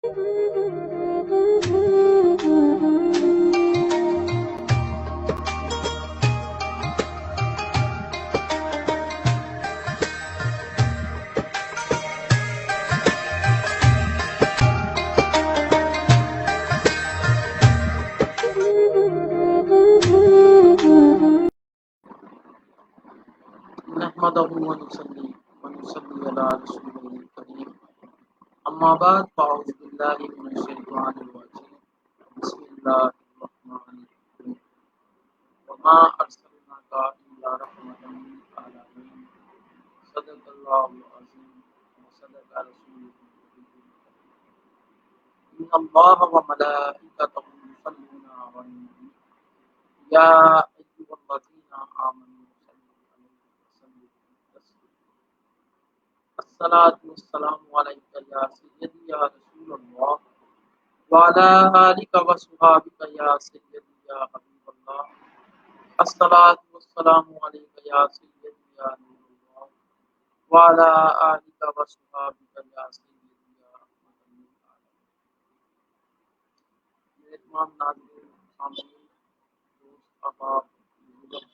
نحمده ونصلي على رسوله الكريم أما بعد فأعوذ بالله من الشيطان الرجيم بسم الله الرحمن الرحيم وما أرسلناك إلا رحمة للعالمين صدق الله العظيم وصدق رسوله الكريم إن الله وملائكته يصلون على النبي يا أيها الذين آمنوا صلوا عليه وسلموا تسليما الصلاة والسلام عليك يا سيدي يا رسول الله وعلى آلك وصحابك يا سيدي يا حبيب الله الصلاة والسلام عليك يا سيدي يا نور الله وعلى آلك وصحابك يا سيدي يا رحمة للعالمين. میرے تمام ناظرین، سامعین، دوست، احباب، بزرگ،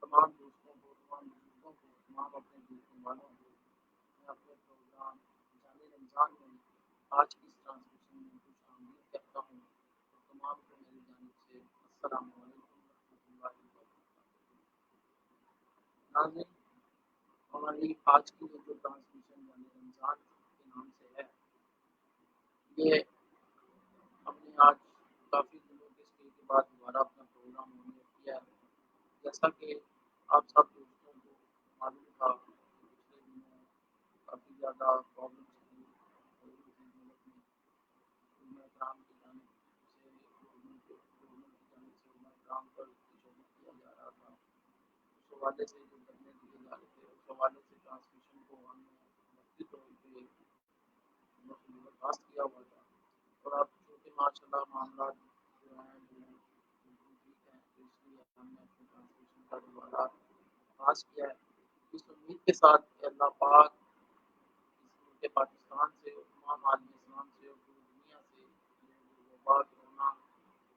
تمام دوستوں کو، تمام بزرگوں کو، تمام اپنے دیکھنے والوں کو میں اپنے پروگرام جامع رمضان میں آج کی اس ٹرانسمیشن میں خوش آمدید کہتا ہوں اور تمام کو میری جانب سے السلام علیکم ورحمۃ اللہ وبرکاتہ۔ ناظرین، ہماری آج کی جو ٹرانسمیشن جامع رمضان کے نام سے ہے، یہ ہم نے آج کافی دنوں کے اسٹے کے بعد دوبارہ اپنا پروگرام ہونے کیا ہے۔ جیسا کہ آپ سب دوستوں کو معلوم تھا کہ پچھلے دنوں کافی زیادہ پرابلمس تھی اور ملک میں علماء کرام کی جانب سے گورنمنٹ کی جانب سے علماء کرام پر تشدد کیا جا رہا تھا، اس حوالے سے جو دھرنے دیے جا رہے تھے، اس حوالے سے ٹرانسمیشن کو ہم نے وقتی طور پہ برخاست کیا ہوا تھا، اور اب چونکہ ماشاء اللہ معاملات جو ہیں وہ بالکل ٹھیک ہیں، تو اس لیے ہم نے اپنی ٹرانسمیشن کا دوبارہ آغاز کیا ہے، اس امید کے ساتھ کہ اللہ پاک اس ملک پاکستان سے اور تمام عالم اسلام سے اور پوری دنیا سے یہ وبا کرونا،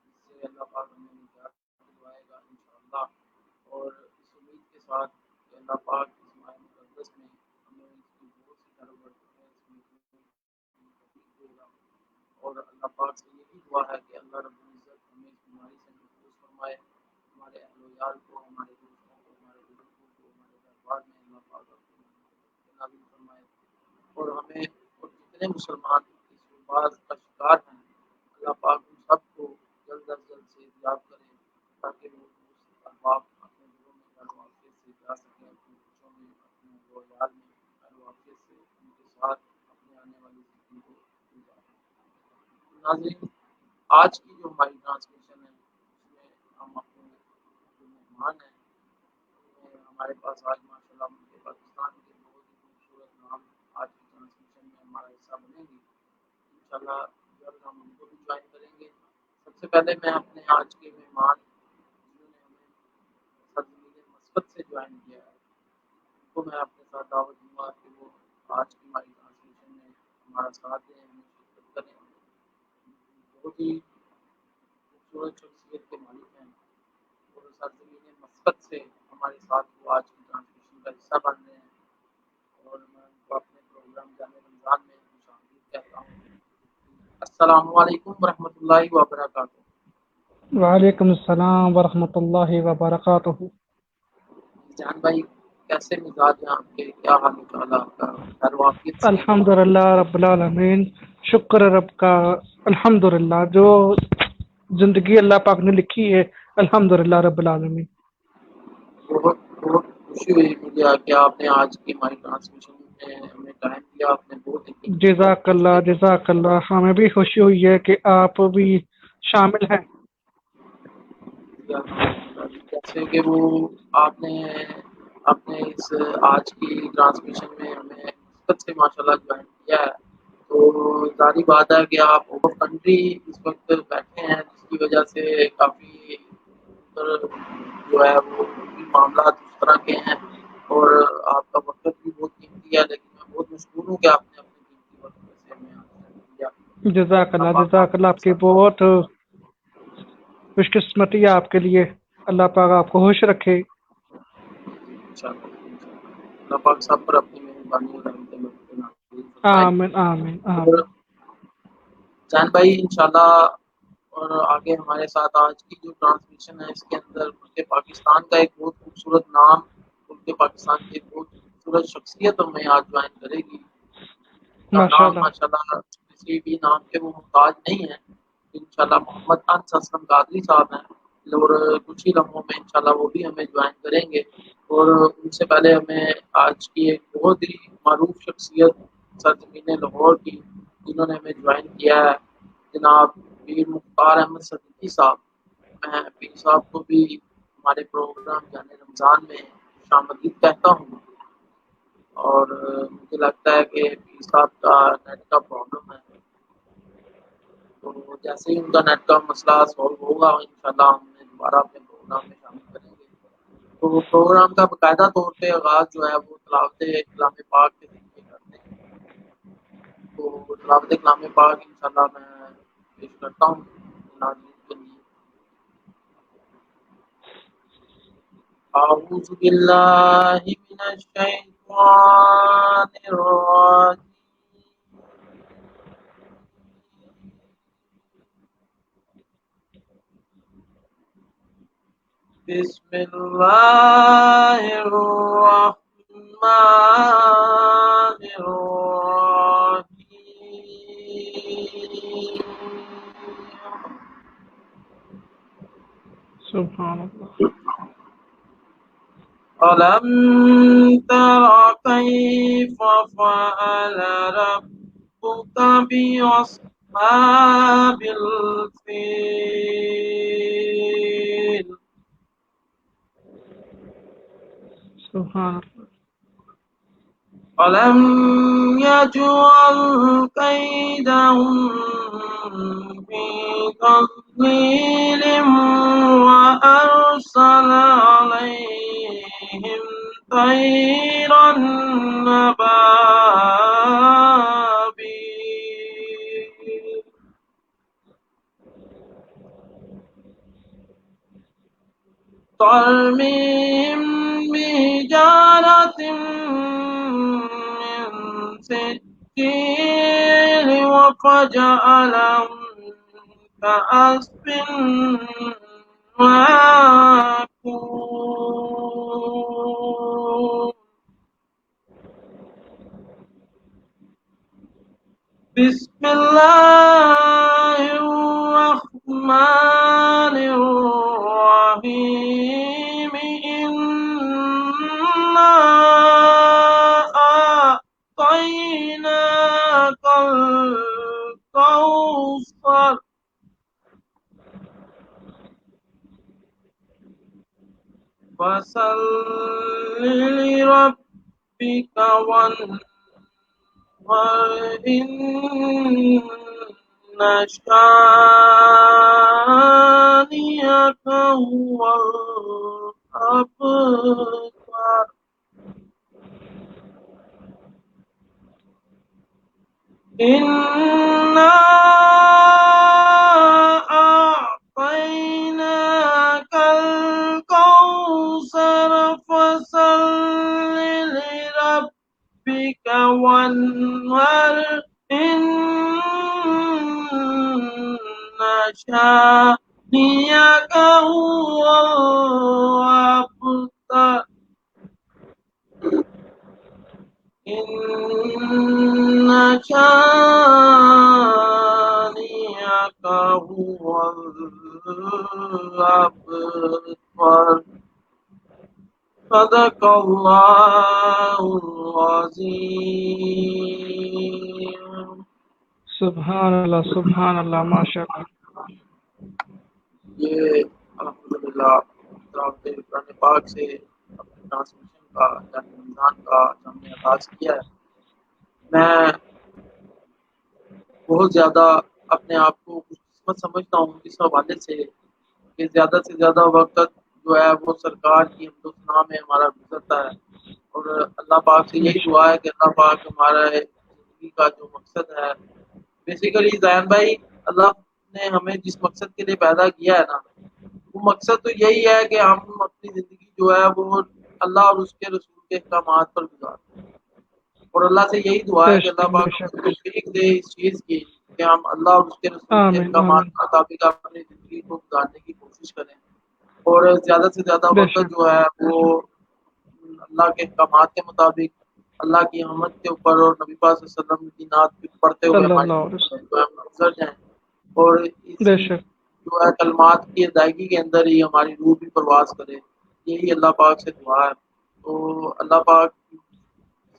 اس سے اللہ پاک ہمیں نجات دلوائے گا انشاءاللہ، اور اس امید کے ساتھ کہ اللہ پاک اس ماہ مقدس میں ہمیں اس کی بہت سی ضرورت ہے، اس میں دے گا، اور اللہ پاک سے یہی دعا ہے کہ اللہ رب العزت ہمیں اس بیماری سے محفوظ فرمائے، ہمارے اہل و عیال کو، ہمارے دوستوں کو، ہمارے بزرگوں کو ہمارے دربار میں اللہ پاک اپنی رحمت نازل فرمائے، اور ہمیں اور جتنے مسلمان اس وبا کا شکار ہیں اللہ پاک ان سب کو جلد از جلد سے یاب کرے، تاکہ وہ دوست احباب اپنے گھروں میں خیر و عافیت سے جا سکیں، اپنے بچوں میں، اپنے اہل و عیال میں خیر و عافیت سے ان کے ساتھ اپنے آنے والی زندگی کو گزاریں۔ ناظرین، آج کی جو ہماری ٹرانسمیشن ہے اس میں ہم اپنے جو مہمان ہیں ان میں ہمارے پاس آج ماشاء اللہ ملک پاکستان کے بہت ہی خوبصورت نام آج کی ٹرانسمیشن میں ہمارا حصہ بنیں گے، انشاءاللہ جلد ہم ان کو بھی جوائن کریں گے۔ سب سے پہلے میں اپنے آج کے مہمان جنہوں نے ہمیں سرزمین مثبت سے جوائن کیا ہے ان کو میں اپنے ساتھ دعوت دوں گا کہ وہ آج کی ہماری ٹرانسمیشن میں ہمارا ساتھ دیں، ہمیں شرکت کریں۔ بہت ہی خوبصورت شخصیت کے مالک ہیں اور سرزمین مثبت سے ہمارے ساتھ وہ آج کی ٹرانسمیشن کا حصہ بن رہے ہیں، اور میں ان کو اپنے پروگرام جامع رمضان میں خوش آمدید کہتا ہوں۔ السلام علیکم ورحمۃ اللہ وبرکاتہ۔ وعلیکم السلام ورحمۃ اللہ وبرکاتہ۔ جان بھائی، کیسے مزاج ہیں آپ کے؟ کیا حال چال ہے آپ کا؟ خیر و عافیت سے؟ الحمد للہ رب العالمین، شکر رب کا۔ الحمد للہ، جو زندگی اللہ پاک نے لکھی ہے، الحمد للہ رب العالمین۔ بہت بہت خوشی ہوئی مجھے کہ آپ نے آج کی ہماری ٹرانسمیشن میں ہمیں ٹائم دیا، آپ نے بہت ہی قیمتی وقت جزاک اللہ، اس کے جزاک اللہ، ہمیں بھی خوشی ہوئی ہے کہ آپ بھی شامل ہیں۔ جیسے کہ وہ آپ نے اس آج کی ٹرانسمیشن میں ہمیں خود سے ماشاءاللہ جوائن کیا ہے، تو ظاہری بات ہے کہ آپ اوور کنٹری اس وقت بیٹھے ہیں، جس کی وجہ سے کافی جو ہے وہ بھی معاملات اس طرح کے ہیں، اور آپ کا وقت بھی بہت قیمتی ہے، لیکن میں بہت مشکور ہوں کہ آپ نے اپنے قیمتی وقت میں سے ہمیں آج ٹائم دیا۔ جزاک اللہ اللہ پاک جزاک اللہ، آپ آپ کے کی ساتھ بہت خوش قسمتی ہے آپ کے لیے، اللہ پاک آپ کو خوش رکھے۔ انشاءاللہ اللہ پاک سب پر اپنی مہربانی اور رحمت نازل فرمائے۔ آمین آمین اور آمین۔ جان بھائی انشاءاللہ اور آگے ہمارے ساتھ آج کی جو ٹرانسمیشن ہے اس کے اندر ملک پاکستان کا ایک بہت خوبصورت نام، ملک پاکستان کی ایک بہت خوبصورت شخصیت ہمیں آج جوائن کرے گی، کا ماشاء نام اللہ ماشاءاللہ کسی بھی نام کے وہ محتاج نہیں ہے۔ انشاءاللہ محمد انس اسلم قادری صاحب ہیں اور کچھ ہی لمحوں میں انشاءاللہ وہ بھی ہمیں جوائن کریں گے۔ اور ان سے پہلے ہمیں آج کی ایک بہت ہی معروف شخصیت سرزمین لاہور کی جنہوں نے ہمیں جوائن کیا ہے، جناب پیر مختار احمد صدیقی صاحب۔ میں پیر صاحب کو بھی ہمارے پروگرام جانے رمضان میں شامدید کہتا ہوں، اور مجھے لگتا ہے کہ پیر صاحب کا نیٹ کا پرابلم ہے، تو جیسے ہی ان کا نیٹ کا مسئلہ سالو ہوگا انشاءاللہ ہم انہیں دوبارہ اپنے پروگرام میں شامل کریں گے۔ تو پروگرام کا باقاعدہ طور پہ آغاز جو ہے وہ تلاوت کلام پاک کے ذریعے کرتے ہیں، تو تلاوت کلام پاک انشاءاللہ میں پیش کرتا ہوں ناظرین کے لیے۔ اعوذ باللہ من الشیطان الرجیم، بسم اللہ الرحمن الرحیم۔ سبحان اللہ۔ ألم تر كيف فعل ربك بأصحاب الفيل؟ سبحان اللہ۔ ألم يجعل كيدهم في تضليل وأرسل عليهم طيرا أبابيل ترميهم بحجارة من سجيل فجعلهم كعصف مأكول۔ بسم الله الرحمن الرحيم، إنا أعطيناك الكوثر فصل لربك وانحر، إن شانئك هو الأبتر۔ إنا أعطيناك الكوثر فصل لربك وانحر، إن شانئك هو الأبتر۔ إن شانئك هو الأبتر۔ صدق اللہ العظیم۔ سبحان اللہ سبحان اللہ، ماشاء اللہ۔ یہ الحمدللہ تلاوت قرآن پاک سے اپنے ٹرانسمیشن کا یعنی رمضان کا ہم نے آغاز کیا ہے۔ میں بہت زیادہ اپنے آپ کو خوش قسمت سمجھتا ہوں اس حوالے سے کہ زیادہ سے زیادہ وقت جو ہے وہ سرکار کی حمد و ثنا میں ہمارا گزرتا ہے، اور اللہ پاک سے یہی دعا ہے کہ اللہ پاک ہمارا زندگی کا جو مقصد ہے بیسیکلی زین بھائی، اللہ نے ہمیں جس مقصد کے لیے پیدا کیا ہے نا، وہ مقصد تو یہی ہے کہ ہم اپنی زندگی جو ہے وہ اللہ اور اس کے رسول کے احکامات پر گزاریں، اور اللہ سے یہی دعا بے ہے کہ اللہ شک بے پاک شک ہمیں توفیق دے اس چیز کی کہ ہم اللہ اور اس کے رسول کے آمین احکامات آمین کے مطابق اپنی زندگی کو گزارنے کی کوشش کریں، اور زیادہ سے زیادہ بے وقت شک جو ہے وہ اللہ کے احکامات کے مطابق اللہ کی احمد کے اوپر اور نبی پاک صلی اللہ علیہ وسلم کی نعت پڑھتے ہوئے صلی ہماری اللہ علیہ زندگی وسلم، جو ہے ہم گزر جائیں، اور بے اسی شک جو ہے کلمات کی ادائیگی کے اندر ہی ہماری روح بھی پرواز کرے، یہی اللہ پاک سے دعا ہے۔ تو اللہ پاک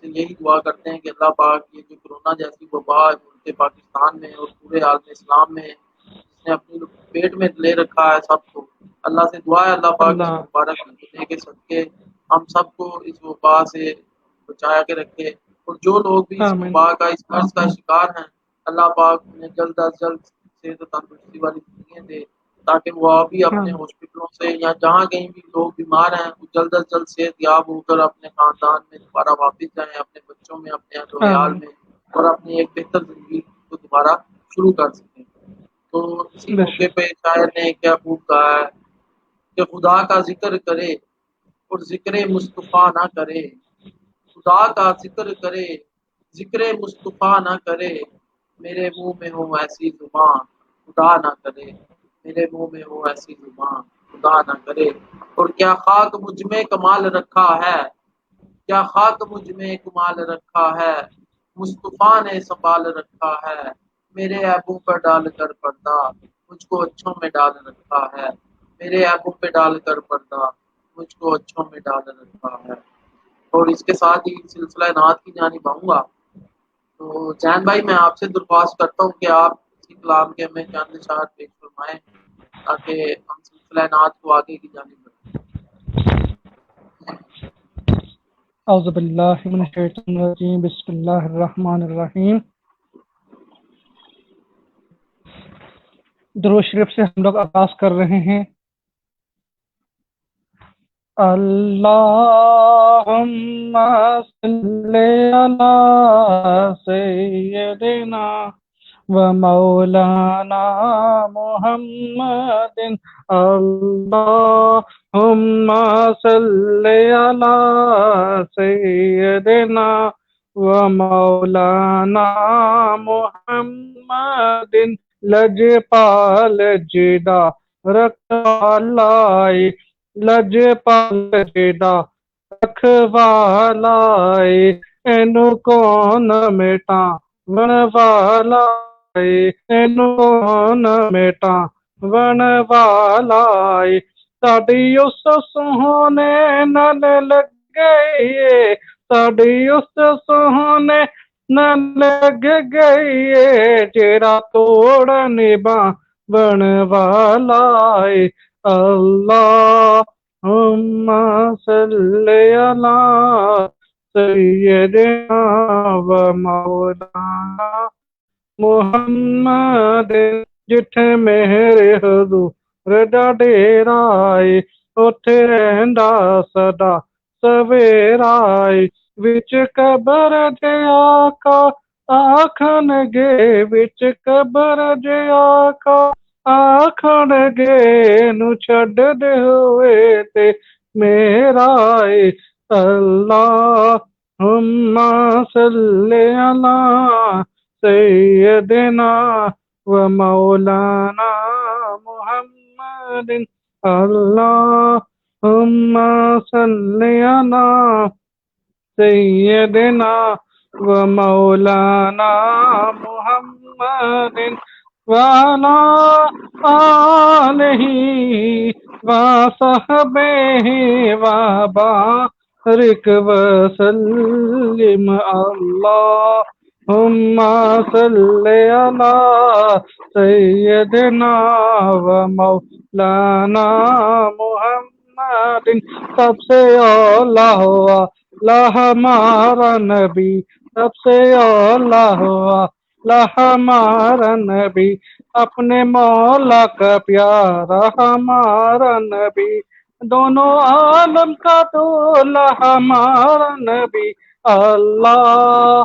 سے یہی دعا کرتے ہیں کہ اللہ پاک یہ جو کرونا جیسی وبا ہے ملک پاکستان میں اور پورے عالم اسلام میں جس نے اپنی پیٹ میں لے رکھا ہے سب کو، اللہ سے دعا ہے اللہ پاک اس اللہ مبارک مہینے کے صدقے ہم سب کو اس وبا سے بچایا کے رکھے، اور جو لوگ بھی اس آمین وبا کا اس مرض کا شکار ہیں اللہ پاک انہیں جلد از جلد صحت و تندرستی والی زندگیاں دے، تاکہ وہ بھی اپنے آمین ہاسپٹلوں سے یا جہاں کہیں بھی لوگ بیمار ہیں وہ جلد از جلد صحت یاب ہو کر اپنے خاندان میں دوبارہ واپس جائیں، اپنے بچوں میں، اپنے اہل و عیال آمین میں، اور اپنی ایک بہتر زندگی کو دوبارہ شروع کر سکیں۔ تو اسی بے موقع شک پہ شاعر نے کیا خوب کہا ہے کہ خدا کا ذکر کرے اور ذکر مصطفیٰ نہ کرے، خدا کا ذکر کرے ذکر مصطفیٰ نہ کرے، میرے منہ میں ہو ایسی زبان خدا نہ کرے، میرے منہ میں ہو ایسی زبان خدا نہ کرے، اور کیا خاک مجھ میں کمال رکھا ہے، کیا خاک مجھ میں کمال رکھا ہے، مصطفیٰ نے سنبھال رکھا ہے، میرے ایبوں پر ڈال کر پردہ مجھ کو اچھوں میں ڈال رکھا ہے، میرے ایبوں پہ ڈال کر پردہ مجھ کو اچھوں میں ڈال رکھا ہے۔ اور اس کے ساتھ ہی سلسلہ نعت کی جانب آؤں گا، تو جین بھائی میں آپ سے درخواست کرتا ہوں کہ آپ اسی کلام کے ہمیں چند اشعار پیش فرمائیں تاکہ ہم سلسلہ نعت کو آگے کی جانب بڑھائیں۔ اعوذ باللہ من الشیطان الرجیم، بسم اللہ الرحمن الرحیم۔ درود شریف سے ہم لوگ آغاز کر رہے ہیں۔ اللہم صلی علی سیدنا و مولانا محمد، اللہم صلی علی سیدنا و مولانا محمد، لجپال جدا رکھوالائی، لجپال جدا رکھوالائی، اینو کون مٹا ون والائی، اینو کون مٹا ون والائی، ساڈی اس سوہنے نال لگ گئی، ساڈی اس سوہنے نال لگ گئی، جیڑا توڑ نبا بن والائی، اللہم صلی علی سیدنا و مولانا محمد، جتھے میرے حضور دا ڈیرا اے اوتھے رہندا سدا سویرا اے، وچ قبر دے آقا آکھن گے، وچ قبر دے آقا آکھن گے، نو چھڈ دے ہوئے تے میرا اے، اللہم صلی علی سیدنا و مولانا محمد، اللہم صلی علی سیدنا و مولانا محمد وعلی آلہ وصحبہ وبارک وسلم، اللہم صلی علی سیدنا و مولانا محمد، سب سے اولا ہوا ہمارا نبی، سب سے اولا ہوا ہمارا نبی، اپنے مولا کا پیارا ہمارا نبی، دونوں عالم کا دولا ہمارا نبی، اللہ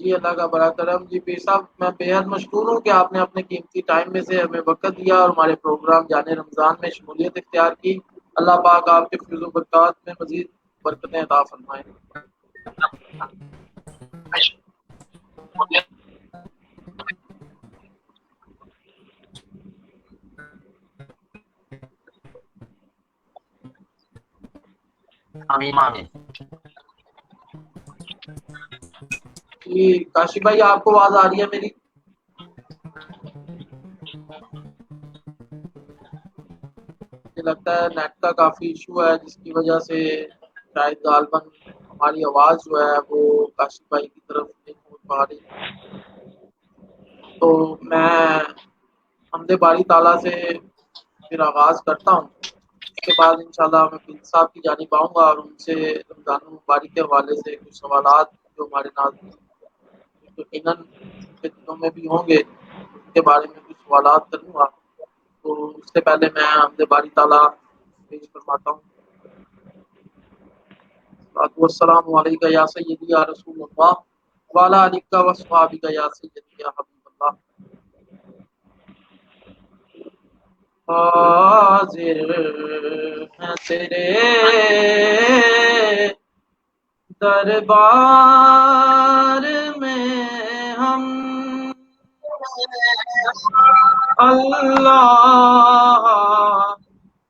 جی اللہ کا بڑا کرم. جی پیر صاحب میں بے حد مشکور ہوں کہ آپ نے اپنے قیمتی ٹائم میں سے ہمیں وقت دیا اور ہمارے پروگرام جانے رمضان میں شمولیت اختیار کی. اللہ پاک آپ کے فیض و برکات میں مزید برکتیں عطا فرمائیں. آمین آمین. جی کاشف بھائی آپ کو آواز آ رہی ہے میری؟ مجھے لگتا ہے نیٹ کا کافی ایشو ہے جس کی وجہ سے شاید غالباً ہماری آواز جو ہے وہ کاشف بھائی کی طرف نہیں پہنچ پا رہی. تو میں حمد باری تعالیٰ سے پھر آغاز کرتا ہوں. اس کے بعد انشاءاللہ میں پیر صاحب کی جانب آؤں گا اور ان سے رمضان المبارک کے حوالے سے کچھ سوالات جو ہمارے ناظرین یقیناً ان کے دلوں میں بھی ہوں گے ان کے بارے میں کچھ سوالات کروں گا. تو اس سے پہلے میں حمد باری تعالیٰ پیش فرماتا ہوں. والسلام علیکم یا سیدی یا رسول اللہ وعلی آلک و اصحابک یا سیدی یا حبیب اللہ. حاضر ہیں تیرے دربار میں ہم اللہ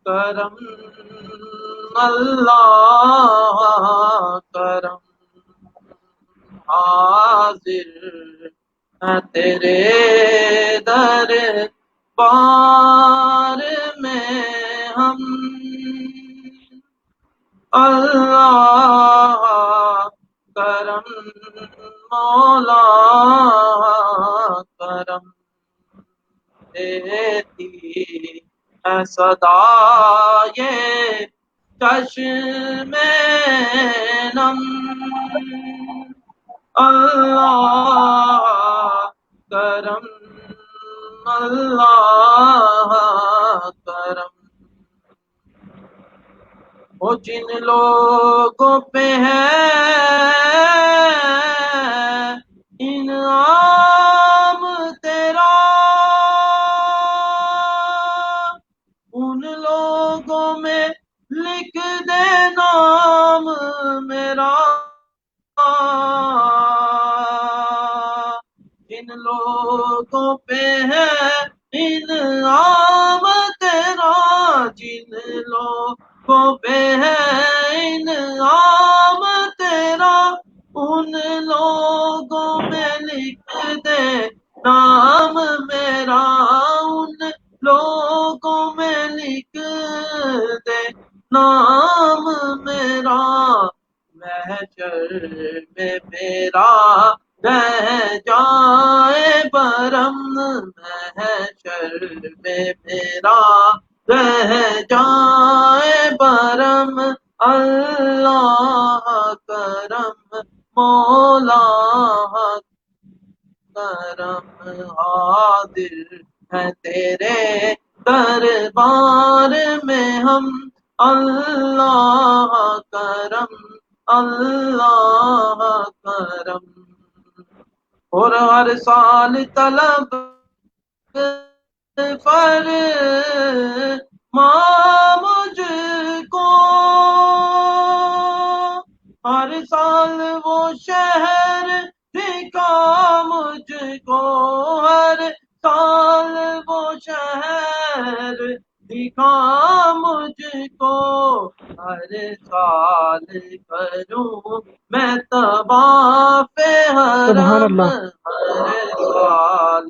کرم اللہ کرم. حاضر ہیں تیرے دربار میں ہم اللہ کرم مولا کرم. دیتی ہے صدائے چشم نم اللہ کرم اللہ کرم. وہ جن لوگوں پہ ہے انعام تیرا ان لوگوں میں لکھ دے نام میرا. جن لوگوں پہ ہے انعام تیرا جن لوگوں پہ ہے انعام تیرا ان لوگوں میں لکھ دے نام میرا. ان لوگوں میں لکھ دے نام میرا. محشر میں میرا رہ جائے برم محشر میں میرا رہ جائے برم. اللہ کرم مولا کرم. حاضر ہے تیرے دربار میں ہم اللہ کرم اللہ کرم. اور ہر سال طلب فرما مجھ کو ہر سال وہ شہر دکھا مجھ کو ہر سال وہ شہر دکھا مجھ کو. ہر سال کروں میں طواف سبحان حرم اللہ. ہر سال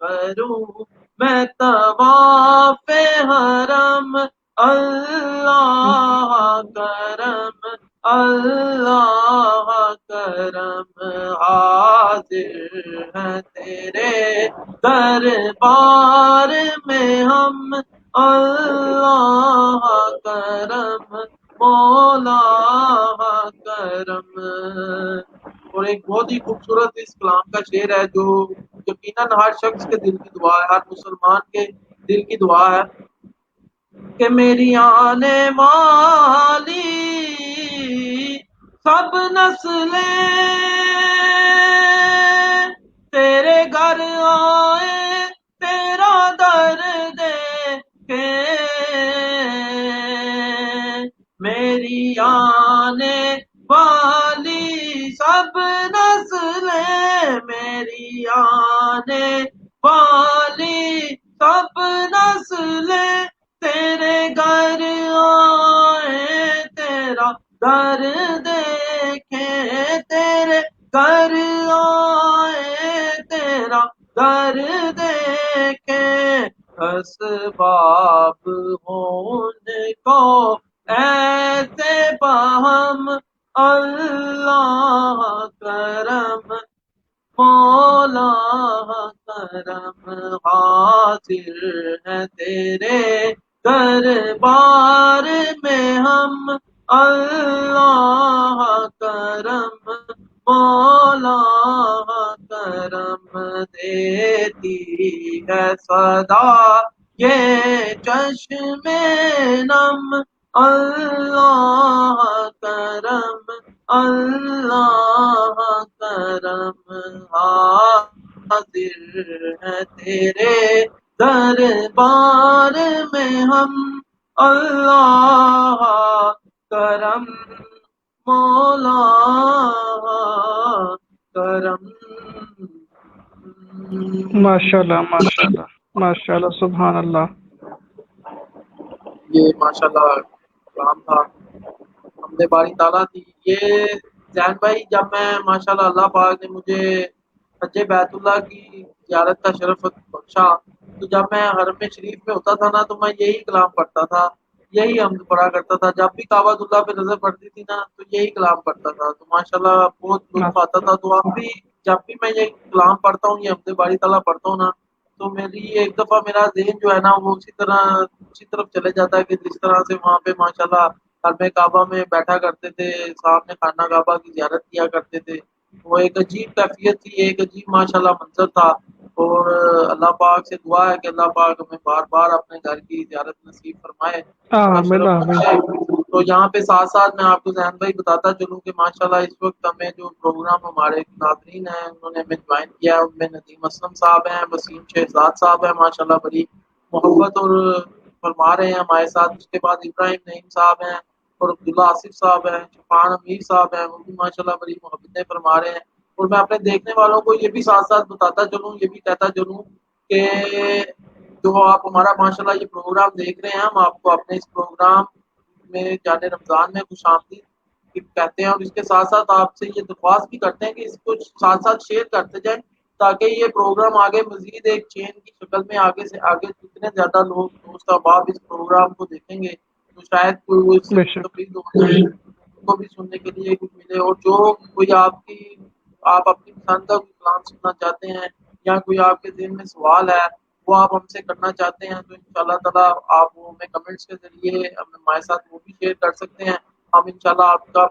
کروں میں طواف حرم. اللہ کرم اللہ کرم. حاضر ہیں تیرے دربار میں ہم اللہ کرم مولا کرم. اور ایک بہت ہی خوبصورت اس کلام کا شعر ہے جو یقیناً ہر شخص کے دل کی دعا ہے ہر مسلمان کے دل کی دعا ہے کہ میری آنے والی سب نسلیں تیرے گھر آئے تیرا در دیکھے میری آنے والی سب نسلیں میری آنے والی سب نسلیں تیرے گھر آئے تیرا در دیکھیں تیرے گھر آئے تیرا در دیکھیں اسباب ہون کو ایسے بہم اللہ کرم مولا کرم حاضر ہے تیرے دربار میں ہم اللہ کرم مولا کرم دیتی ہے صدا یہ چشم نم اللہ کرم اللہ کرم حاضر ہے تیرے دربار میں ہم اللہ کرم مولا کرم ماشاءاللہ ماشاءاللہ ماشاءاللہ سبحان اللہ. یہ ماشاءاللہ کلام تھا حمد باری تعالیٰ تھی. یہ زین بھائی جب میں ماشاءاللہ اللہ پاک نے مجھے حج بیت اللہ کی زیارت کا شرف بخشا تو جب میں حرم شریف میں ہوتا تھا نا تو میں یہی کلام پڑھتا تھا یہی حمد پڑھا کرتا تھا. جب بھی کعبۃ اللہ پہ نظر پڑتی تھی نا تو یہی کلام پڑھتا تھا تو ماشاءاللہ بہت لطف آتا تھا. تو آپ بھی جب بھی میں یہ کلام پڑھتا ہوں یہ حمد باری تعالیٰ پڑھتا ہوں نا تو میری ایک دفعہ میرا ذہن جو ہے نا وہ اسی طرف چلے جاتا ہے کہ جس طرح سے وہاں پہ ماشاءاللہ حرم کعبہ میں بیٹھا کرتے تھے سامنے خانہ کعبہ کی زیارت کیا کرتے تھے. وہ ایک عجیب کیفیت تھی ایک عجیب ماشاءاللہ منظر تھا. اور اللہ پاک سے دعا ہے کہ اللہ پاک ہمیں بار بار اپنے گھر کی زیارت نصیب فرمائے بڑا آمین شرف آمین. بخشے. تو یہاں پہ ساتھ ساتھ میں آپ کو ذہن بھائی بتاتا چلوں کہ ماشاءاللہ اس وقت ہمیں جو پروگرام ہمارے ناظرین ہیں انہوں نے ہمیں جوائن کیا ہے ان میں ندیم اسلم صاحب ہیں وسیم شہزاد صاحب ہیں ماشاءاللہ بڑی محبت اور فرما رہے ہیں ہمارے ساتھ. اس کے بعد ابراہیم نعیم صاحب ہیں اور عبداللہ آصف صاحب ہیں شفان امیر صاحب ہیں وہ بھی ماشاءاللہ بڑی محبتیں فرما رہے ہیں. اور میں اپنے دیکھنے والوں کو یہ بھی ساتھ ساتھ بتاتا چلوں یہ بھی کہتا چلوں کہ جو آپ ہمارا ماشاءاللہ یہ پروگرام دیکھ رہے ہیں ہم آپ کو اپنے اس پروگرام میں جانے رمضان میں خوش آمدید کہتے ہیں اور اس کے ساتھ ساتھ آپ سے یہ درخواست بھی کرتے ہیں کہ اس کو ساتھ ساتھ شیئر کرتے جائیں تاکہ یہ پروگرام آگے مزید ایک چین کی شکل میں آگے سے آگے جتنے زیادہ لوگ دوست احباب اس پروگرام کو دیکھیں گے تو شاید کوئی وہ اس سے بے شک. مستفید ہو جائے ان کو بھی سننے کے لیے کچھ ملے. اور جو کوئی آپ اپنی پسند کا کوئی کلام سننا چاہتے ہیں یا کوئی آپ کے ذہن میں سوال ہے وہ آپ ہم سے کرنا چاہتے ہیں تو انشاءاللہ تعالیٰ آپ وہ ہمیں کمنٹس کے ذریعے ہمارے ساتھ وہ بھی شیئر کر سکتے ہیں. ہم انشاءاللہ آپ کا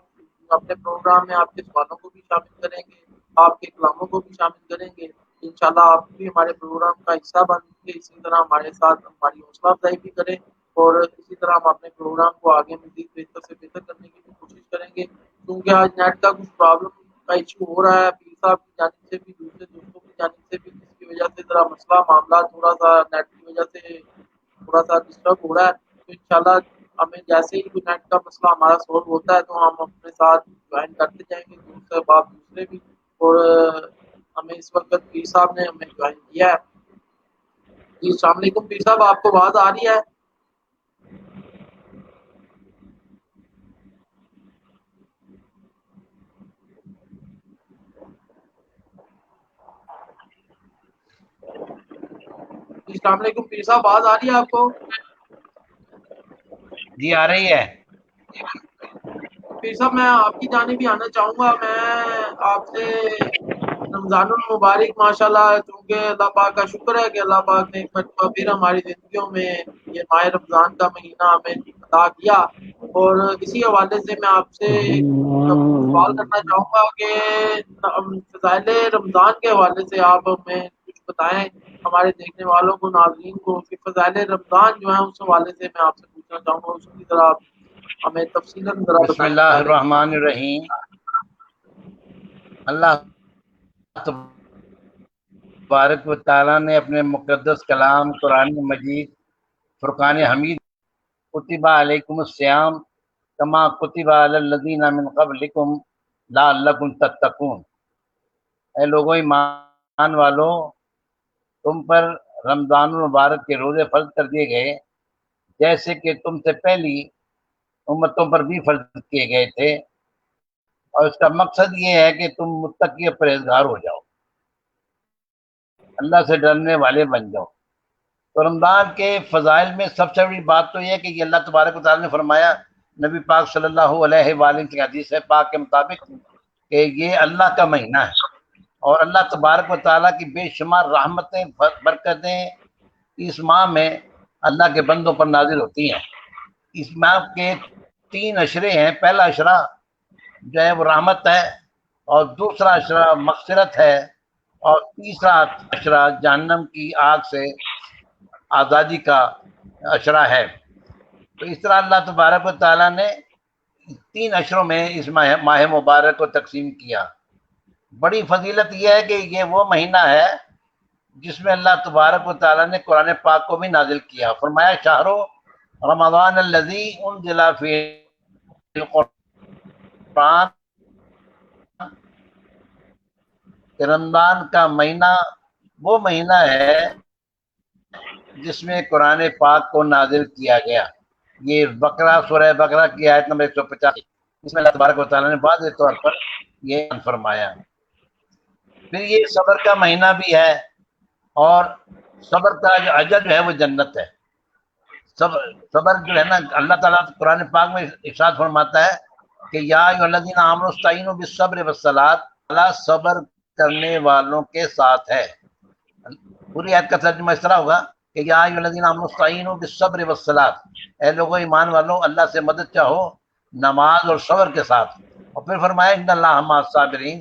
اپنے پروگرام میں آپ کے سوالوں کو بھی شامل کریں گے آپ کے کلاموں کو بھی شامل کریں گے. انشاءاللہ آپ بھی ہمارے پروگرام کا حصہ بن کے اسی طرح ہمارے ساتھ ہماری حوصلہ افزائی بھی کریں اور اسی طرح ہم اپنے پروگرام کو آگے مزید بہتر سے بہتر کرنے کی بھی کوشش کریں گے. کیونکہ آج نیٹ کا کچھ پرابلم کا ایشو ہو رہا ہے پیر صاحب کی جانب سے بھی دوسرے دوستوں کی جانب سے بھی جس کی وجہ سے ذرا مسئلہ معاملہ تھوڑا سا نیٹ کی وجہ سے تھوڑا سا ڈسٹرب ہو رہا ہے. تو انشاءاللہ ہمیں جیسے ہی کوئی نیٹ کا مسئلہ ہمارا سولو ہوتا ہے تو ہم اپنے ساتھ جوائن کرتے جائیں گے دوسرے باپ دوسرے بھی. اور ہمیں اس وقت پیر صاحب نے ہمیں جوائن کیا ہے. جی السلام علیکم پیر صاحب آپ کو آواز آ رہی ہے؟ السلام علیکم پیر صاحب آواز آ رہی ہے آپ کو؟ جی آ رہی ہے. پیر صاحب میں آپ کی جانب بھی آنا چاہوں گا. میں آپ سے رمضان المبارک ماشاءاللہ چونکہ اللہ پاک کا شکر ہے کہ اللہ پاک نے ایک مرتبہ پھر ہماری زندگیوں میں یہ ماہ رمضان کا مہینہ ہمیں عطا کیا اور اسی حوالے سے میں آپ سے سوال کرنا چاہوں گا کہ فضائل رمضان کے حوالے سے آپ ہمیں کچھ بتائیں ہمارے دیکھنے والوں کو ناظرین کو کہ فضائل رمضان جو ہیں اس حوالے سے میں آپ سے پوچھنا چاہوں گا اس کی طرح آپ ہمیں تفصیلاً ذرا بسم بتائیں. اللہ الرحمن الرحیم. اللہ تبارک و تعالیٰ نے اپنے مقدس کلام قرآن مجید فرقان حمید کتب علیکم الصیام کما کتب علی الذین من قبلکم لعلکم تتقون، اے لوگوں ایمان والو، تم پر رمضان المبارک کے روزے فرض کر دیے گئے جیسے کہ تم سے پہلی امتوں پر بھی فرض کیے گئے تھے، اور اس کا مقصد یہ ہے کہ تم متقی اور پرہیزگار ہو جاؤ، اللہ سے ڈرنے والے بن جاؤ۔ تو رمضان کے فضائل میں سب سے بڑی بات تو یہ ہے کہ یہ اللہ تبارک و تعالیٰ نے فرمایا، نبی پاک صلی اللہ علیہ وآلہ کی حدیث پاک کے مطابق، کہ یہ اللہ کا مہینہ ہے، اور اللہ تبارک و تعالیٰ کی بے شمار رحمتیں برکتیں اس ماہ میں اللہ کے بندوں پر نازل ہوتی ہیں۔ اس ماہ کے 3 اشرے ہیں، پہلا اشرہ جو ہے وہ رحمت ہے، اور دوسرا اشرہ مغفرت ہے، اور تیسرا اشرہ جہنم کی آگ سے آزادی کا اشرہ ہے۔ تو اس طرح اللہ تبارک و تعالیٰ نے 3 اشروں میں اس ماہ مبارک کو تقسیم کیا۔ بڑی فضیلت یہ ہے کہ یہ وہ مہینہ ہے جس میں اللہ تبارک و تعالیٰ نے قرآن پاک کو بھی نازل کیا۔ فرمایا شہر رمضان الذی انزل فیہ القرآن، کہ رمضان کا مہینہ وہ مہینہ ہے جس میں قرآن پاک کو نازل کیا گیا۔ یہ بقرہ، سورہ بقرہ کی آیت نمبر 185، اس میں اللہ تبارک و تعالیٰ نے واضح طور پر یہ بیان فرمایا۔ پھر یہ صبر کا مہینہ بھی ہے، اور صبر کا جو اجر جو ہے وہ جنت ہے۔ صبر جو ہے نا، اللہ تعالیٰ قرآن پاک میں ارشاد فرماتا ہے کہ یا ایھا الذین آمنوا استعینوا بالصبر والصلاۃ، اللہ صبر کرنے والوں کے ساتھ ہے۔ پوری آیت کا ترجمہ اس طرح ہوگا کہ یا ایھا الذین آمنوا استعینوا بالصبر والصلاۃ، اے لوگوں ایمان والوں، اللہ سے مدد چاہو نماز اور صبر کے ساتھ۔ اور پھر فرمایا ان اللہ مع الصابرین،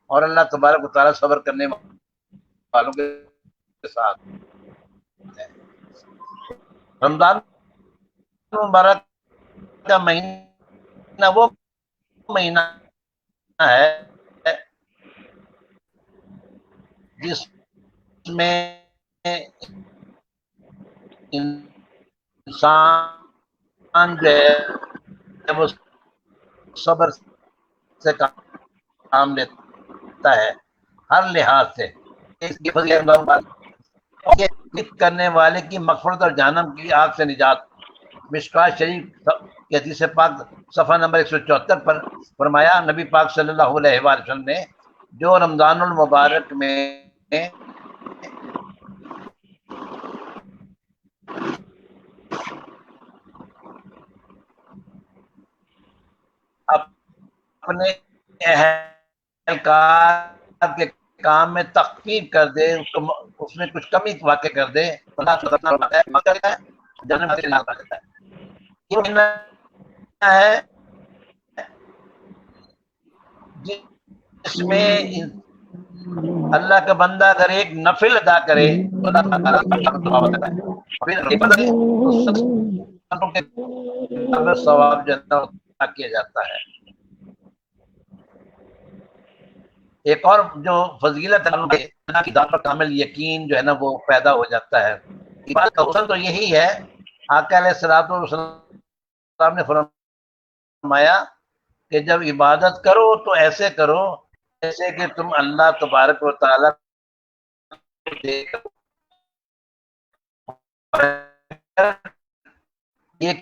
اور اللہ تبارک و تعالیٰ صبر کرنے والوں کے ساتھ ہے۔ رمضان مبارک کا مہینہ وہ مہینہ ہے جس میں انسان جو ہے وہ صبر سے کام لیتا ہے ہر لحاظ سے۔ اس کی فضیلت کرنے والے کی مغفرت اور جہنم کی آگ سے نجات۔ مشکوٰۃ شریف کی حدیث پاک صفحہ نمبر 174 پر فرمایا، نبی پاک صلی اللہ علیہ وآلہ وسلم نے جو رمضان المبارک میں اپنے اہلکار کے کام میں تخفیف کر دے، اس میں کچھ کمی واقع کر دے، یہ مہینہ ہے جس میں اللہ کا بندہ اگر ایک نفل ادا کرے تو اللہ تعالیٰ ثواب جنت کیا جاتا ہے۔ ایک اور جو فضیلت ہے، اللہ کی ذات پر کامل یقین جو ہے نا وہ پیدا ہو جاتا ہے۔ عبادت کا حسن تو یہی ہے، آقا علیہ الصلوۃ والسلام نے فرمایا کہ جب عبادت کرو تو ایسے کرو جیسے کہ تم اللہ تبارک و تعالیٰ یہ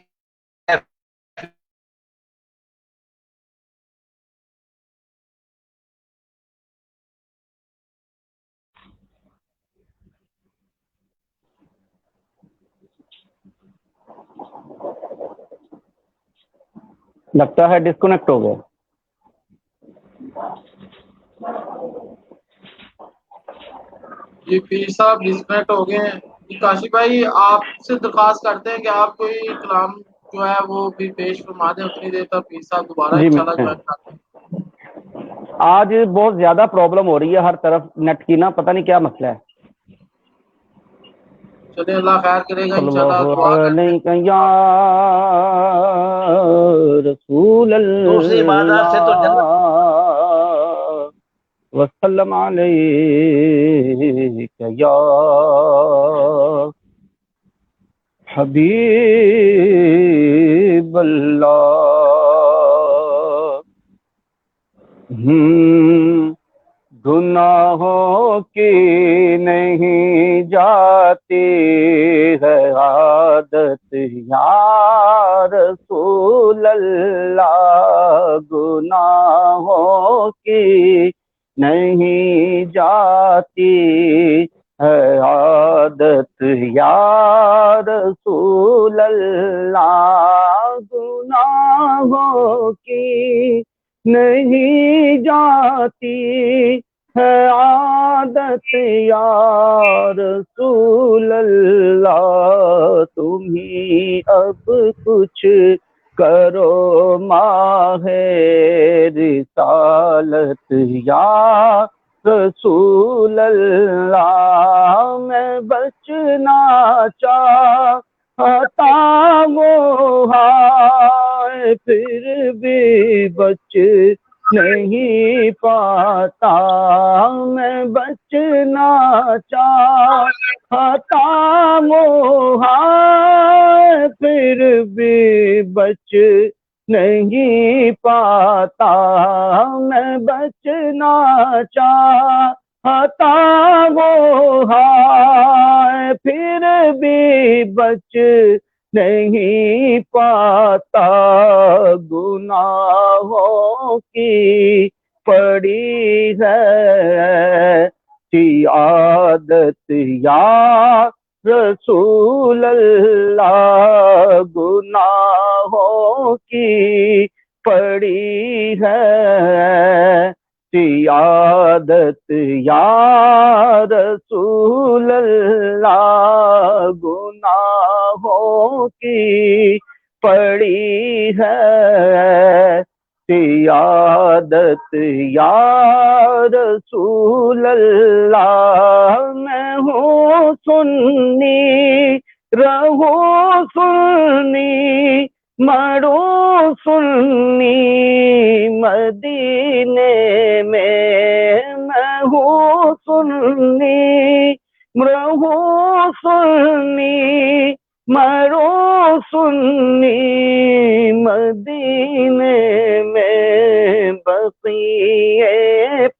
لگتا ہے ڈسکنیکٹ ہو گیا۔ جی پیر صاحب ڈسکنیکٹ ہو گئے ہیں۔ کاشی بھائی آپ سے درخواست کرتے ہیں کہ آپ کوئی کلام جو ہے وہ بھی پیش فرما دیں، اتنی دیر تک پیر صاحب دوبارہ جی انشاءاللہ جوائن کرتے ہیں۔ آج بہت زیادہ پرابلم ہو رہی ہے ہر طرف نیٹ کی، نا پتہ نہیں کیا مسئلہ ہے۔ چلے اللہ خیر کرے گا انشاءاللہ، اللہ دعا کرتے ہیں۔ علیہ یا رسول دوسری عبادات سے تو اللہ وسلم علیک یا حبیب اللہ۔ گناہوں کی نہیں جاتی ہے عادت یا رسول اللہ، گناہوں کی نہیں جاتی ہے عادت یا رسول اللہ، گناہوں کی نہیں جاتی ہے عادت یا رسول اللہ، تمہیں اب کچھ کرو ماہ رسالت یا رسول اللہ، میں بچنا چاہتا وہ ہے پھر بھی بچ نہیں پاتا، میں بچنا چاہتا وہ ہے پھر بھی بچ نہیں پاتا، میں بچنا چاہتا وہ ہے پھر بھی بچ نہیں پاتا، گناہوں کی پڑی ہے عادت یا رسول اللہ، گناہوں کی پڑی ہے عادت یا رسول اللہ، گناہوں کی پڑی ہے عادت یا رسول اللہ، میں ہوں سنی رہوں سنی مروں سنی مدینے میں ہوں سنی رہوں سنی مروں سنی مدینے میں، بقیع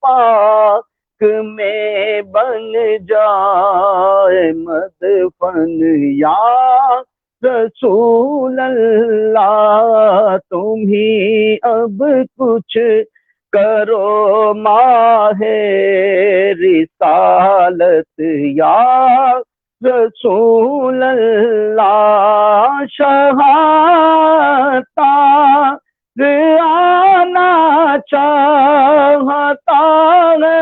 پاک میں بن جائے مدفن یا رسول اللہ، تمہیں اب کچھ کرو ماہ رسالت یا رسول اللہ، شہادت آنا چاہتا ہے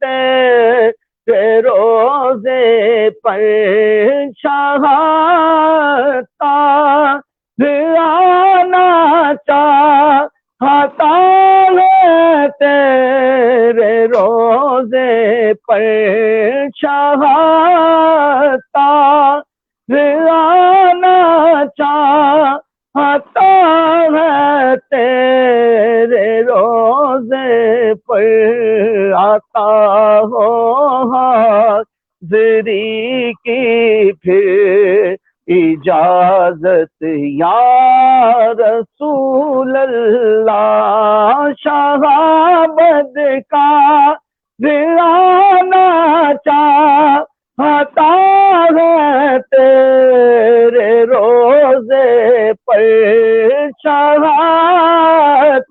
تیرے روزے پر، شہادت آنا چاہتا ہے تیرے روزے پر، شہادت آنا چاہتا ہے تیرے روزے پر، آتا ہو حاضری کی پھر اجازت یا رسول اللہ، شہابت کا دلانا چاہتا ہے تیرے روزے پر، شہادت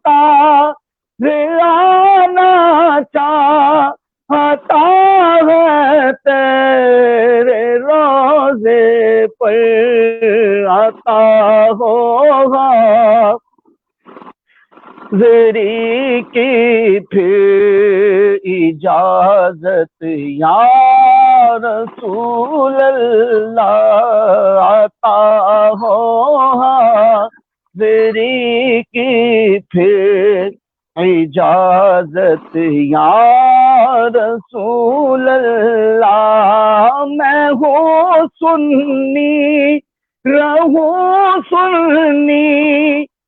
دلانا چاہتا ہے تیرے روزے پر، آتا ہو حاضری کی پھر اجازت یا رسول اللہ، آتا ہو حاضری کی پھر اجازت یا رسول اللہ، میں ہوں سنی رہوں سنی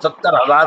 70,000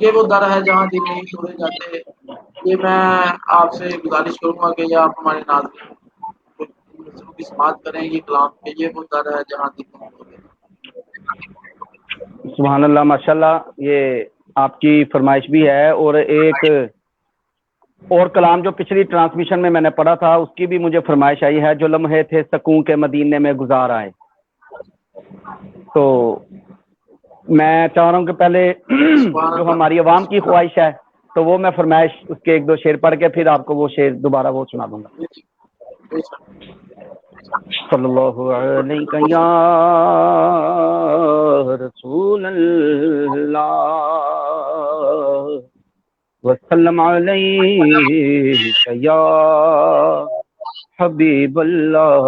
یہ وہ در ہے جہاں دل نہیں توڑے جاتے. یہ میں آپ سے گزارش کروں گا کہ یہ آپ ہمارے ناظرین کو ان مسئلوں کی سماعت کریں. یہ کلام کہ یہ وہ در ہے جہاں دل نہیں توڑے جاتے. سبحان اللہ، ماشاءاللہ، یہ آپ کی فرمائش بھی ہے. اور ایک اور کلام جو پچھلی ٹرانسمیشن میں نے پڑھا تھا اس کی بھی مجھے فرمائش آئی ہے، جو لمحے تھے سکون کے مدینے میں گزار آئے. تو میں چاہ رہا ہوں کہ پہلے سبحان جو اللہ. ہماری عوام کی خواہش ہے تو وہ میں فرمائش اس کے ایک دو شعر پڑھ کے پھر آپ کو وہ شعر دوبارہ وہ سنا دوں گا. صلی اللہ علیہ یا رسول اللہ وسلم علیہ یا حبیب اللہ.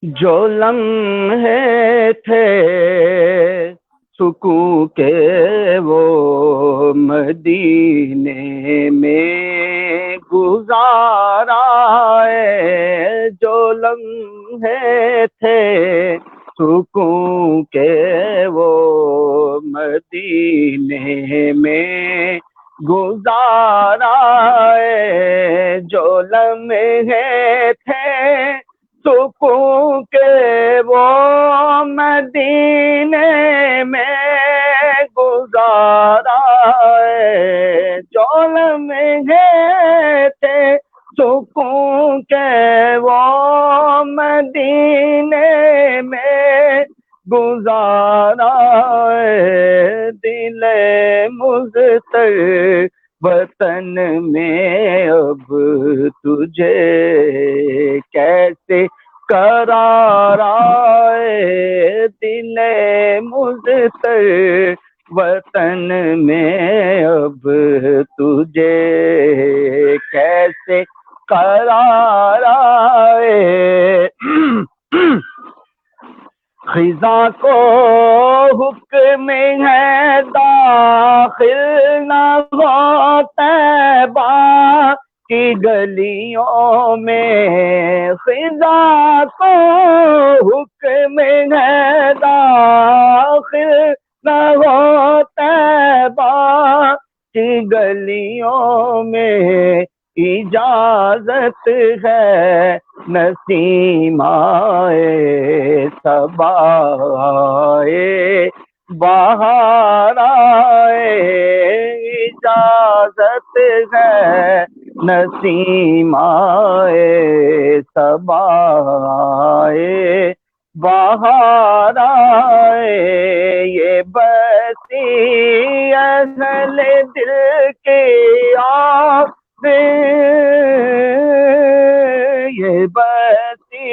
جو لمحے تھے سکون کے وہ مدینے میں گزارا ہے، جو لمحے تھے سکون کے وہ مدینے میں گزارا ہے، جو لمحے تھے سکون کے وہ مدینے میں گزارا ہے، جو لمحے تھے سکون کے وہ مدینے میں گزارا ہے، دل مضطر وطن میں اب تجھے کیسے قرار آئے، دل مضطر وطن میں اب تجھے کیسے قرار آئے. خزاں کو حکم ہے داخل نہ ہو طیبہ کی گلیوں میں، خزاں کو حکم ہے داخل نہ ہو طیبہ کی گلیوں میں، اجازت ہے نسیم آئے صبا آئے بہار آئے، اجازت ہے نسیم آئے صبا آئے بہار آئے، یہ بسی اہل دل کے یہ بسی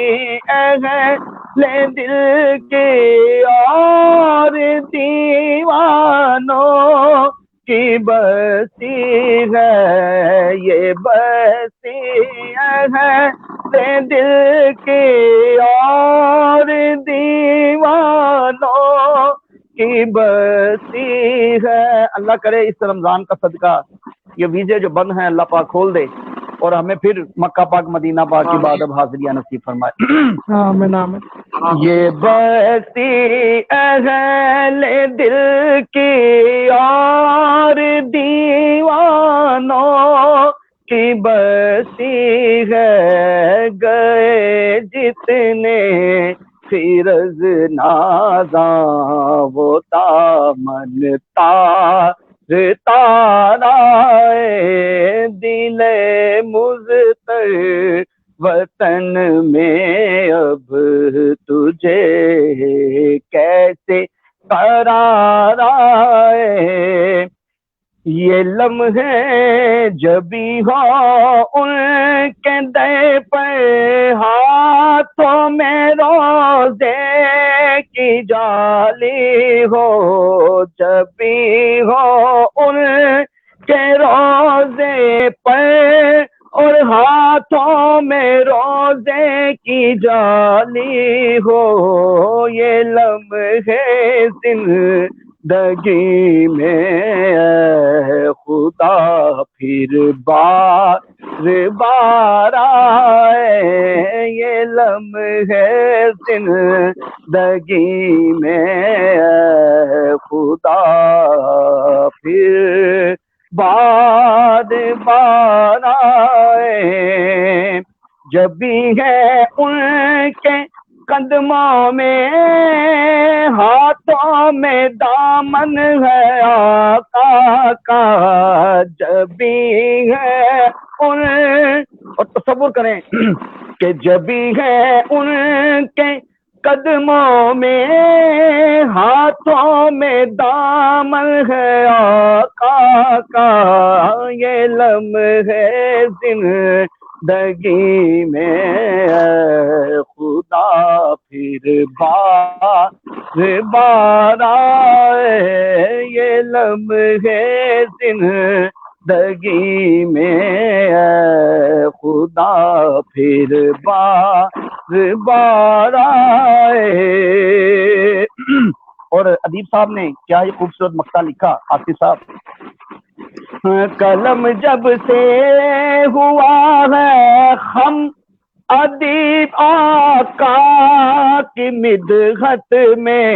اہل دل کے اور دیوانوں کی بسی ہے، یہ بسی اہل دل کے اور دیوانوں کی بسی ہے. اللہ کرے اس رمضان کا صدقہ یہ ویزے جو بند ہیں اللہ پاک کھول دے اور ہمیں پھر مکہ پاک مدینہ پاک کی بعد اب حاضریہ نصیب فرمائے. آمین آمین. یہ بسی اہل دل کی اور دیوانوں کی بسی ہے، گئے جتنے فیرز نازاں وہ دامن تارا ہے، دل مضطر وطن میں اب تجھے کیسے قرار آئے، یہ لمحے جبھی ہو ان کے دے پر ہاتھوں میں روزے کی جالی ہو، جبھی ہو ان کے روزے پر اور ہاتھوں میں روزے کی جالی ہو، یہ لمحے زندگی میں اے خدا پھر بار بار آئے، یہ لمحے ہے زندگی میں اے خدا پھر بار بار آئے، جب بھی ہے ان کے قدموں میں ہاتھوں میں دامن ہے آقا کا، جب بھی ہے ان، اور تصور کریں کہ جب بھی ہے ان کے قدموں میں ہاتھوں میں دامن ہے آقا کا، یہ لمحے زندگی میں اے خدا پھر بار آئے، یہ لمحے زندگی میں اے خدا پھر بار آئے۔ اور ادیب صاحب نے کیا یہ خوبصورت مقطع لکھا، آصف صاحب، قلم جب سے ہوا ہے خم ادیب آقا کی مدحت میں،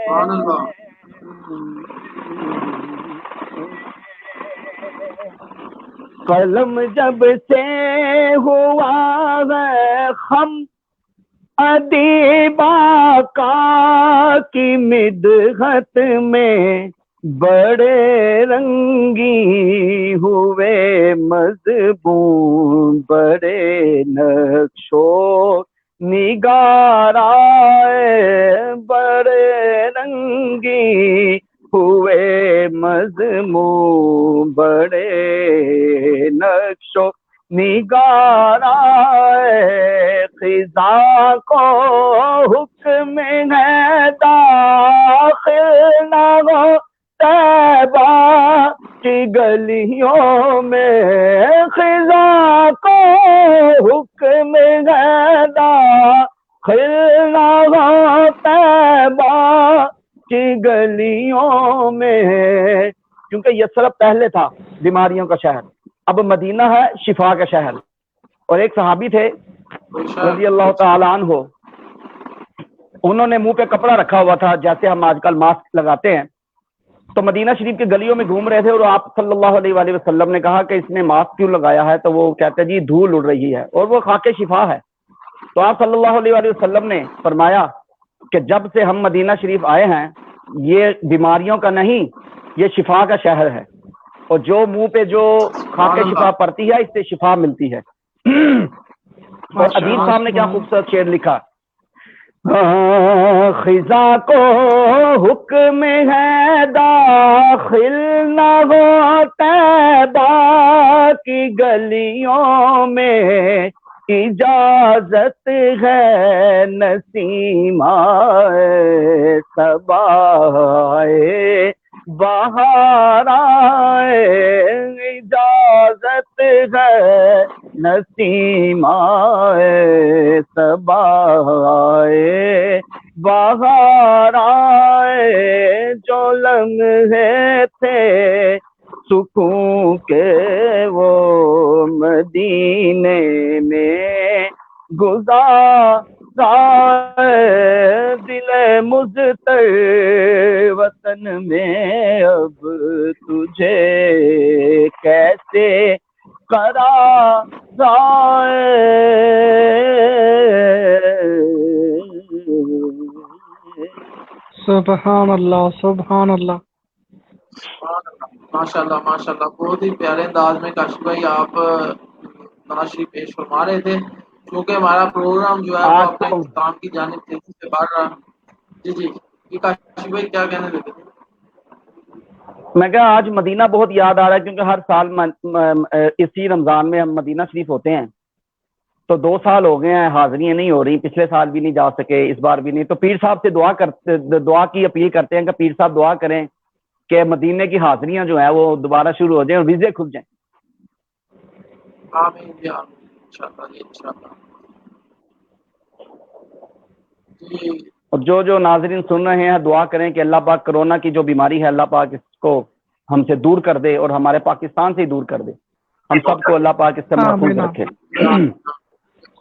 سبحان اللہ۔ قلم جب سے ہوا ہے خم ادیب آقا کی مدحت میں، بڑے رنگی ہوئے مضمون، بڑے نقش و نگار آئے، بڑے رنگی ہوئے مضمون، بڑے نقش و نگار آئے، خزاں کو حکم ہے داخل نہ ہو طیبہ کی گلیوں میں، خزاں کو حکم ہے داخل نہ ہو طیبہ کی گلیوں میں، کیونکہ یثرب پہلے تھا بیماریوں کا شہر، اب مدینہ ہے شفا کا شہر۔ اور ایک صحابی تھے رضی اللہ تعالیٰ عنہ، انہوں نے منہ پہ کپڑا رکھا ہوا تھا جیسے ہم آج کل ماسک لگاتے ہیں، تو مدینہ شریف کے گلیوں میں گھوم رہے تھے، اور آپ صلی اللہ علیہ وآلہ وسلم نے کہا کہ اس نے ماسک کیوں لگایا ہے، تو وہ کہتے جی دھول اڑ رہی ہے، اور وہ خاک شفا ہے۔ تو آپ صلی اللہ علیہ وآلہ وسلم نے فرمایا کہ جب سے ہم مدینہ شریف آئے ہیں یہ بیماریوں کا نہیں، یہ شفا کا شہر ہے، اور جو منہ پہ جو خاک شفا پڑتی ہے اس سے شفا ملتی ہے۔ اور ادیب صاحب نے کیا خوبصورت شعر لکھا، خزاں کو حکم ہے داخل نہ ہو طیبہ کی گلیوں میں، اجازت ہے نسیم آئے صبا آئے بہار آئے، اجازت ہے نسیم آئے صبا آئے بہار آئے، جو لمحے تھے سکون کے وہ مدینے میں گزارا، دل مضطر وطن میں اب تجھے کیسے قرار آئے۔ سبحان اللہ سبحان اللہ۔ ماشاء اللہ ماشاء اللہ، بہت ہی پیارے انداز میں کاشف بھائی آپ نعت پیش فرما رہے تھے، کیونکہ ہمارا پروگرام جو ہے وہ اپنے اختتام کی جانب تیزی سے بڑھ رہا۔ جی جی، یہ کاشف بھائی کیا کہنے لگے تھے؟ میں کہا آج مدینہ بہت یاد آ رہا ہے، کیونکہ ہر سال اسی رمضان میں ہم مدینہ شریف ہوتے ہیں، تو 2 سال ہو گئے ہیں حاضریاں نہیں ہو رہی، پچھلے سال بھی نہیں جا سکے، اس بار بھی نہیں، تو پیر صاحب سے دعا کی اپیل کرتے ہیں کہ پیر صاحب دعا کریں کہ مدینے کی حاضریاں جو ہیں وہ دوبارہ شروع ہو جائیں اور ویزے کھل جائیں۔ آمین جی آمین، انشاءاللہ جی انشاءاللہ۔ جی اور جو ناظرین سن رہے ہیں دعا کریں کہ اللہ پاک کرونا کی جو بیماری ہے اللہ پاک اس کو ہم سے دور کر دے، اور ہمارے پاکستان سے ہی دور کر دے، ہم سب کو اللہ پاک اس سے محفوظ رکھے۔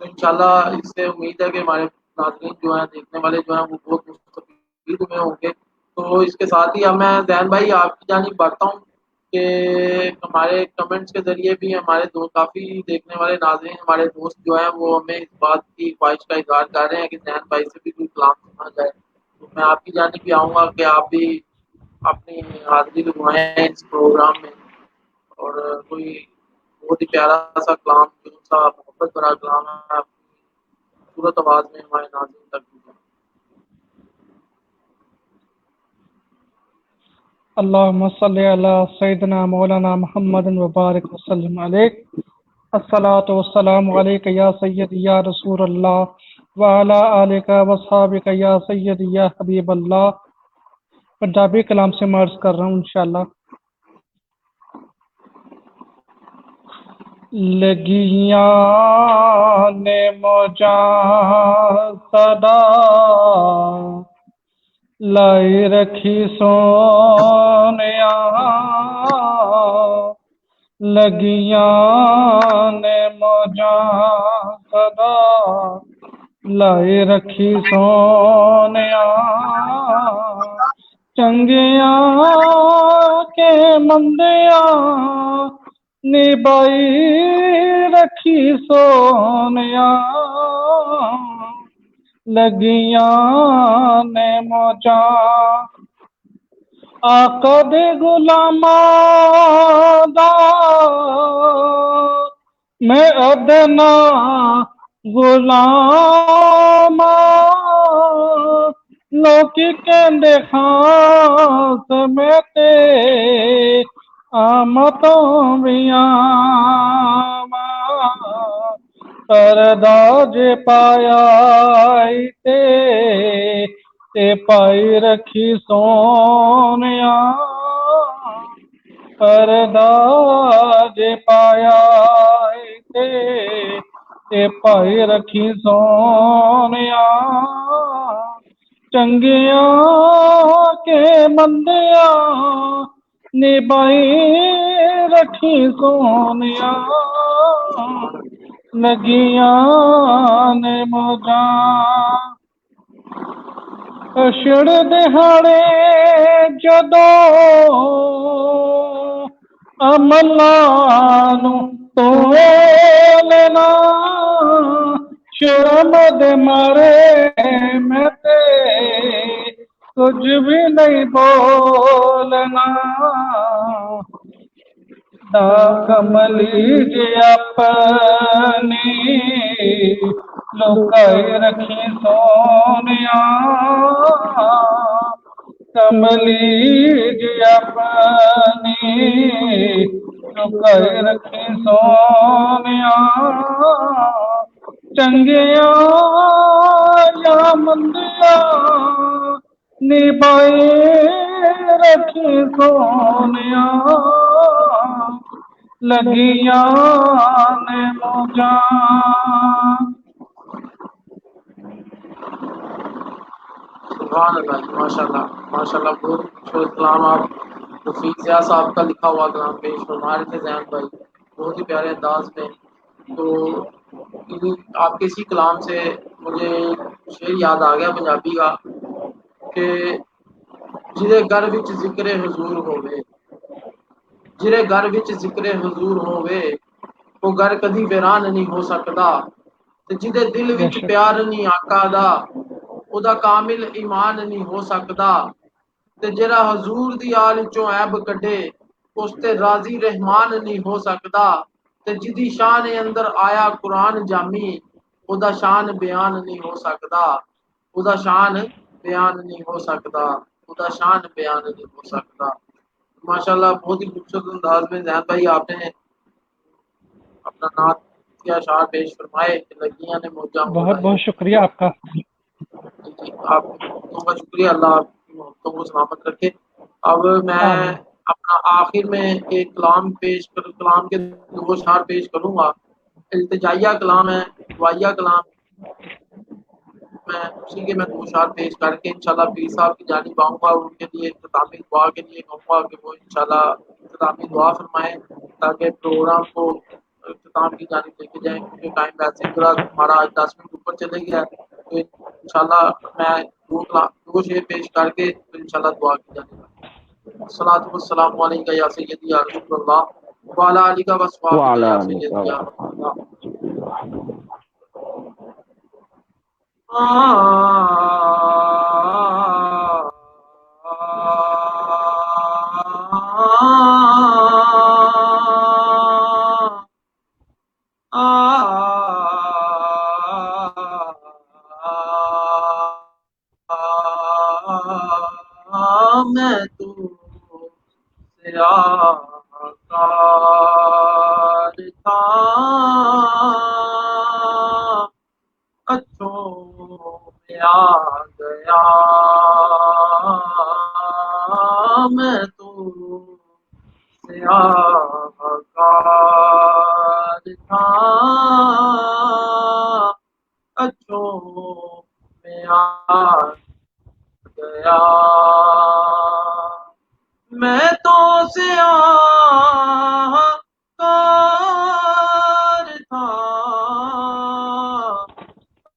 تو انشاءاللہ اس سے امید ہے کہ ہمارے ناظرین جو ہیں دیکھنے والے جو ہیں وہ بہت مستفید ہوئے ہوں گے۔ تو اس کے ساتھ ہی اب میں ذہن بھائی آپ کی جانب بڑھتا ہوں کہ ہمارے کمنٹس کے ذریعے بھی ہمارے کافی دیکھنے والے ناظرین ہمارے دوست جو ہیں وہ ہمیں اس بات کی خواہش کا اظہار کر رہے ہیں کہ ذہن بھائی سے بھی کوئی کلام سنا جائے۔ تو میں آپ کی جانب بھی آؤں گا کہ آپ بھی اپنی حاضری لگوائیں اس پروگرام میں، اور کوئی بہت ہی پیارا سا کلام جو سا محبت بھرا کلام ہے آپ کی صورت آواز میں ہمارے ناظرین تک بھیجیں۔ اللہم صلی علی سیدنا مولانا محمد وبارک وسلم علیک۔ الصلاۃ والسلام علیک یا سیدی یا رسول اللہ وعلی آلک وصحابک یا سیدی یا حبیب اللہ۔ پنجابی کلام سے مرض کر رہا ہوں انشاءاللہ۔ لگیاں نے موجاں صدا لائی رکھی سونیا، لگیاں نے موجاں صدا لائی رکھی سونیا، چنگیاں کے مندیاں نبائی رکھی سونیا، لگیاں نے موجاں آقا دے غلاماں دا میں ادنا غلام لوکی کہندے خاص میں تے آمتوں بیاں پردہ جے پایا تے پائی رکھی سونیا، پردہ جے پایا تے پائی رکھی سونیا، چنگیاں کے مندیاں نبائی رکھی سونیا، لگیاں نے موجاں اشڑ دہاڑے جدوں عملانو تولنا، شرم دے مارے میں تے کچھ بھی نہیں بولنا، دا کملی جی اپنی لکائی رکھی سونیا، کملی جی اپنی لکائی رکھی سونیا، چنگیاں یا مندیاں نبائی رکھی سونیا، لگیاں نے موجاں۔ سبحان اللہ جی، ماشاء اللہ ماشاء اللہ، بہت خوبصورت کلام آپ رفیق ضیاء صاحب کا لکھا ہوا کلام پیش فرما رہے تھے ذہن بھائی، بہت ہی پیارے انداز میں۔ تو آپ کے اسی کلام سے مجھے شعر یاد آ گیا پنجابی کا کہ جرے گھر وچ ذکر حضور ہووے، جرے گھر وچ ذکر حضور ہووے وہ گھر کدی ویران نہیں ہو سکدا، تے جدے دل وچ پیار نہیں آقا دا او دا کامل ایمان نہیں ہو سکدا، تے جڑا حضور دی آل چوں عیب کڈے اس تے راضی رحمان نہیں ہو سکدا، تے جدی شان اندر آیا قرآن جامی او دا شان بیان نہیں ہو سکدا، او دا شان بیان نہیں ہو سکدا، او دا شان بیان نہیں ہو سکدا۔ ماشاءاللہ بہت ہی خوبصورت انداز میں ذہن بھائی آپ نے اپنا نعت کے اشعار پیش فرمائے کہ لگیاں نے موجاں بہت بہت شکریہ آپ کا۔ جی، آپ کی محبتوں کا شکریہ، اللہ آپ کی محبتوں کو سلامت رکھے۔ اب میں آمین۔ اپنا آخر میں ایک کلام کلام کے دو اشعار پیش کروں گا، التجائیہ کلام ہے، دعائیہ کلام، میں اسی کے میں دو اشعار پیش کر کے انشاءاللہ پیر صاحب کی جانب آؤں گا اور ان کے لیے اختتامی دعا کے لیے کہوں گا کہ وہ انشاءاللہ اختتامی دعا فرمائیں تاکہ پروگرام کو اختتام کی جانب لے کے جائیں، کیونکہ ٹائم ویسے ہی تھوڑا ہمارا 10 منٹ اوپر چلے گیا ہے، تو انشاءاللہ میں دو شعر پیش کر کے پھر انشاءاللہ دعا کی جائے گا۔ الصلاۃ والسلام علیکہ یا سیدی یا رسول اللہ وعلی آلہ و صحبہ یا سیدی یا رسول اللہ۔ میں تو سیاکار تھا اچھوں میں آ گیا، میں تو سیاکار تھا اچھوں میں آ گیا، میں تو سیاہ کار تھا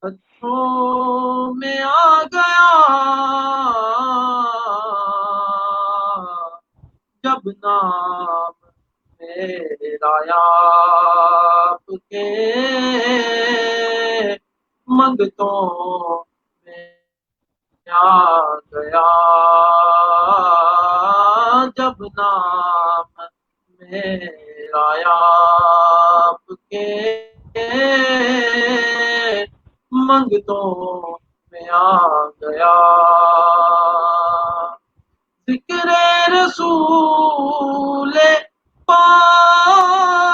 اچھوں میں آ گیا، جب نام میرا آپ کے منگتوں میں آ گیا، جب نام میرا آپ کے منگتوں میں آ گیا، ذکر رسول پاک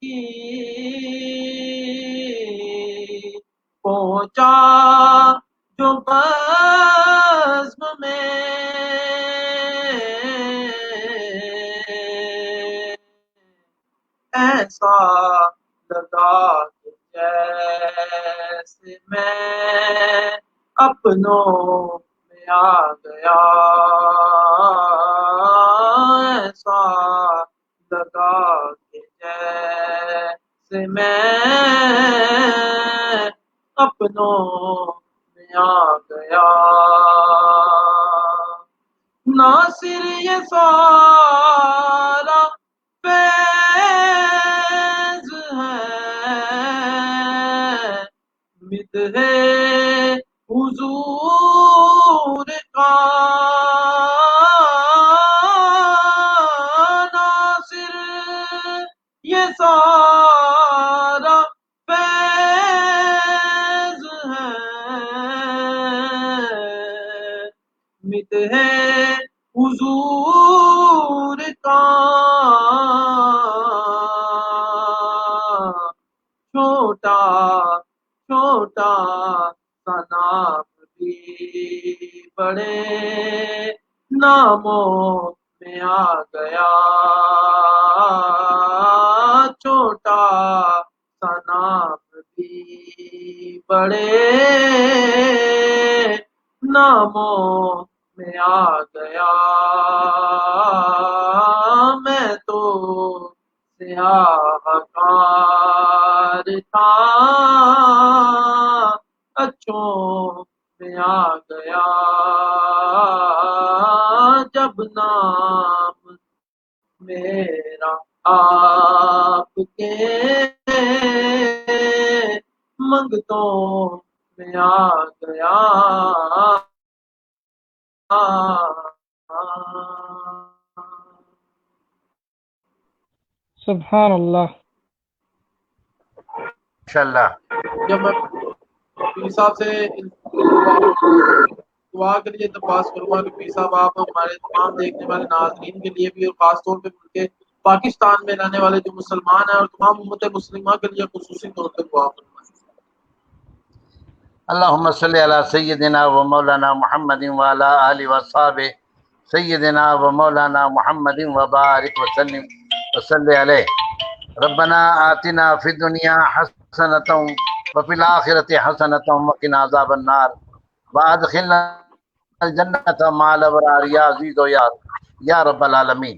کی پہنچا جو بزم میں، ایسا لگا کہ جیسے میں اپنوں میں آ گیا، ایسا لگا کہ جیسے میں اپنوں میں آ گیا، ناصر یہ سارا فیض ہے، مدح حضور کا، ناصر یہ سارا فیض ہے، مدح حضور کا، چھوٹا چھوٹا سا نام بھی بڑے ناموں میں آ گیا، چھوٹا سا نام بھی بڑے ناموں میں آ گیا، میں تو سیاہ کار تھا اچھوں میں آ گیا، جب نام میرا آپ کے منگتوں میں آ گیا، سبحان اللہ۔ انشاءاللہ جب میں پیر صاحب سے دعا کے لیے درخواست کروں گا کہ پیر صاحب آپ ہمارے تمام دیکھنے والے ناظرین کے لیے بھی اور خاص طور پہ ملک پاکستان میں رہنے والے جو مسلمان ہیں اور تمام امت مسلمہ کے لیے خصوصی طور پہ دعا فرمائیں۔ اللہم صلی علی سیدنا و مولانا محمد وعلی آلہ وصحبہ سیدنا و مولانا محمد وبارک وسلم وصلی علیہ، ربنا آتنا فی الدنیا حسنۃ وفی الآخرۃ حسنۃ وقنا عذاب النار وادخلنا الجنۃ مع الابرار یا عزیز و یا رب العالمین۔